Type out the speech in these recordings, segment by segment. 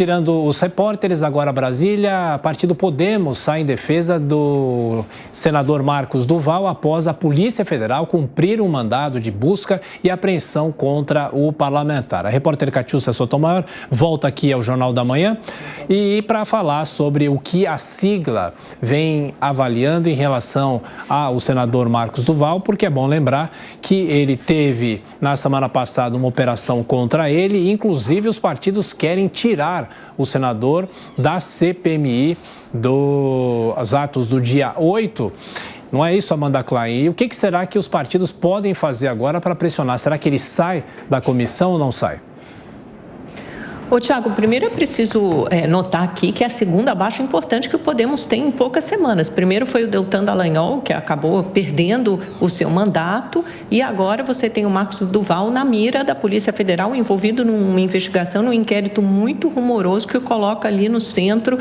Tirando os repórteres, agora Brasília, partido Podemos sai em defesa do senador Marcos Duval após a Polícia Federal cumprir um mandado de busca e apreensão contra o parlamentar. A repórter Catiúcia Sotomayor volta aqui ao Jornal da Manhã e para falar sobre o que a sigla vem avaliando em relação ao senador Marcos Duval, porque é bom lembrar que ele teve na semana passada uma operação contra ele e inclusive os partidos querem tirar o senador da CPMI dos atos do dia 8. Não é isso, Amanda Klein? E o que será que os partidos podem fazer agora para pressionar? Será que ele sai da comissão ou não sai? Ô, Tiago, primeiro é preciso notar aqui que é a segunda baixa importante que o Podemos tem em poucas semanas. Primeiro foi o Deltan Dallagnol, que acabou perdendo o seu mandato, e agora você tem o Marcos Duval na mira da Polícia Federal, envolvido numa investigação, num inquérito muito rumoroso que o coloca ali no centro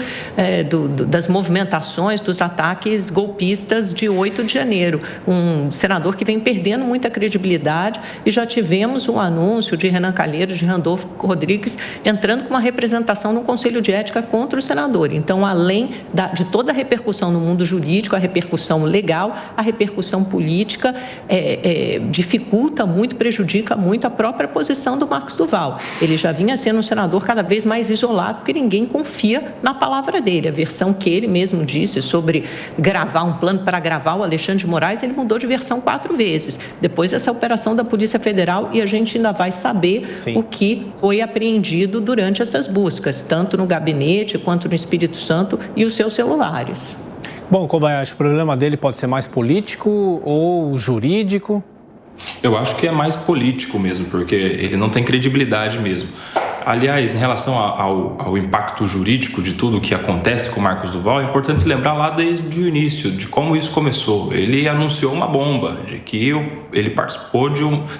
das movimentações, dos ataques golpistas de 8 de janeiro. Um senador que vem perdendo muita credibilidade, e já tivemos um anúncio de Renan Calheiros, de Randolfo Rodrigues, entrando com uma representação no Conselho de Ética contra o senador. Então, além de toda a repercussão no mundo jurídico, a repercussão legal, a repercussão política dificulta muito, prejudica muito a própria posição do Marcos Duval. Ele já vinha sendo um senador cada vez mais isolado, porque ninguém confia na palavra dele. A versão que ele mesmo disse sobre gravar um plano para gravar o Alexandre de Moraes, ele mudou de versão 4 vezes. Depois dessa operação da Polícia Federal, e a gente ainda vai saber o que foi apreendido durante essas buscas, tanto no gabinete quanto no Espírito Santo e os seus celulares. Bom, Kobayashi, o problema dele pode ser mais político ou jurídico? Eu acho que é mais político mesmo, porque ele não tem credibilidade mesmo. Aliás, em relação ao impacto jurídico de tudo o que acontece com o Marcos Duval, é importante se lembrar lá desde o início, de como isso começou. Ele anunciou uma bomba, de que ele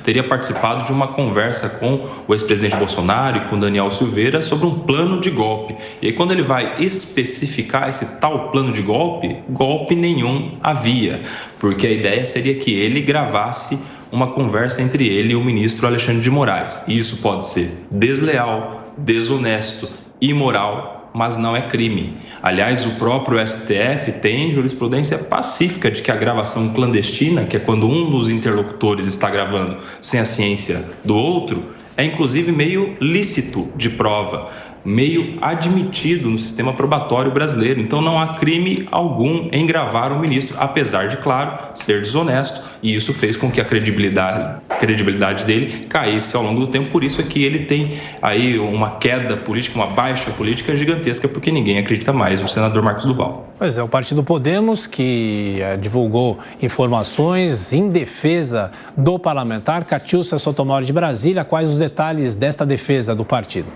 teria participado de uma conversa com o ex-presidente Bolsonaro e com Daniel Silveira sobre um plano de golpe. E aí, quando ele vai especificar esse tal plano de golpe nenhum havia, porque a ideia seria que ele gravasse uma conversa entre ele e o ministro Alexandre de Moraes. E isso pode ser desleal, desonesto, imoral, mas não é crime. Aliás, o próprio STF tem jurisprudência pacífica de que a gravação clandestina, que é quando um dos interlocutores está gravando sem a ciência do outro, é inclusive meio lícito de prova, meio admitido no sistema probatório brasileiro. Então não há crime algum em gravar um ministro, apesar de, claro, ser desonesto, e isso fez com que a credibilidade dele caísse ao longo do tempo. Por isso é que ele tem aí uma queda política, uma baixa política gigantesca, porque ninguém acredita mais no senador Marcos Duval. Pois é, o partido Podemos, que divulgou informações em defesa do parlamentar. Catiúcia Sotomayor de Brasília, quais os detalhes desta defesa do partido?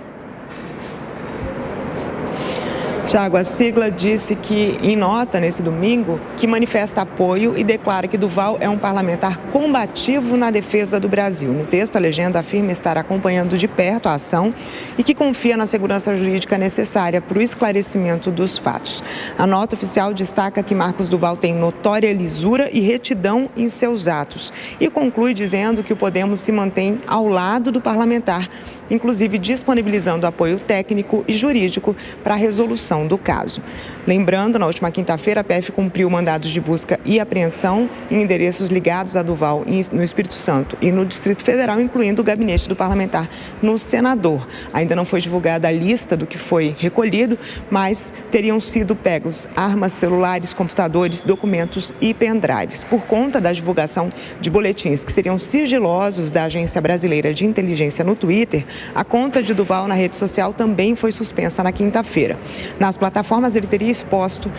Tiago, a sigla disse que, em nota nesse domingo, que manifesta apoio e declara que Duval é um parlamentar combativo na defesa do Brasil. No texto, a legenda afirma estar acompanhando de perto a ação e que confia na segurança jurídica necessária para o esclarecimento dos fatos. A nota oficial destaca que Marcos Duval tem notória lisura e retidão em seus atos e conclui dizendo que o Podemos se mantém ao lado do parlamentar, inclusive disponibilizando apoio técnico e jurídico para a resolução do caso. Lembrando, na última quinta-feira, a PF cumpriu mandados de busca e apreensão em endereços ligados a Duval no Espírito Santo e no Distrito Federal, incluindo o gabinete do parlamentar no Senador. Ainda não foi divulgada a lista do que foi recolhido, mas teriam sido pegos armas, celulares, computadores, documentos e pendrives. Por conta da divulgação de boletins que seriam sigilosos da Agência Brasileira de Inteligência no Twitter, a conta de Duval na rede social também foi suspensa na quinta-feira. Nas plataformas, ele teria exposto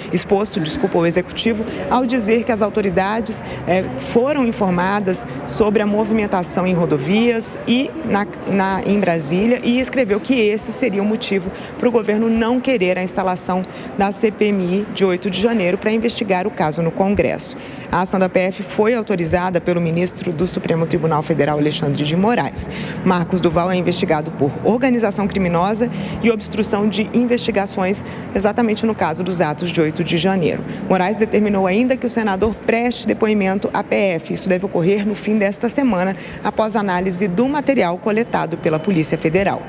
o executivo ao dizer que as autoridades foram informadas sobre a movimentação em rodovias e em Brasília e escreveu que esse seria o motivo para o governo não querer a instalação da CPMI de 8 de janeiro para investigar o caso no Congresso. A ação da PF foi autorizada pelo ministro do Supremo Tribunal Federal, Alexandre de Moraes. Marcos Duval é investigado por organização criminosa e obstrução de investigações, exatamente no caso dos atos de 8 de janeiro. Moraes determinou ainda que o senador preste depoimento à PF. Isso deve ocorrer no fim desta semana, após análise do material coletado pela Polícia Federal.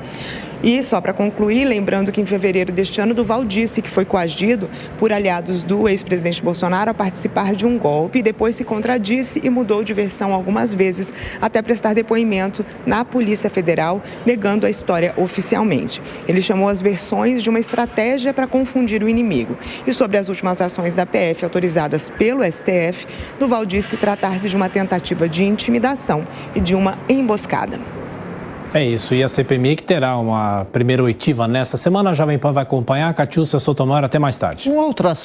E só para concluir, lembrando que em fevereiro deste ano, Duval disse que foi coagido por aliados do ex-presidente Bolsonaro a participar de um golpe, depois se contradisse e mudou de versão algumas vezes até prestar depoimento na Polícia Federal, negando a história oficialmente. Ele chamou as versões de uma estratégia para confundir o inimigo. E sobre as últimas ações da PF autorizadas pelo STF, Duval disse tratar-se de uma tentativa de intimidação e de uma emboscada. É isso, e a CPMI que terá uma primeira oitiva nesta semana, a Jovem Pan vai acompanhar. Catiúcia Sotomayor, até mais tarde. Um outro assunto.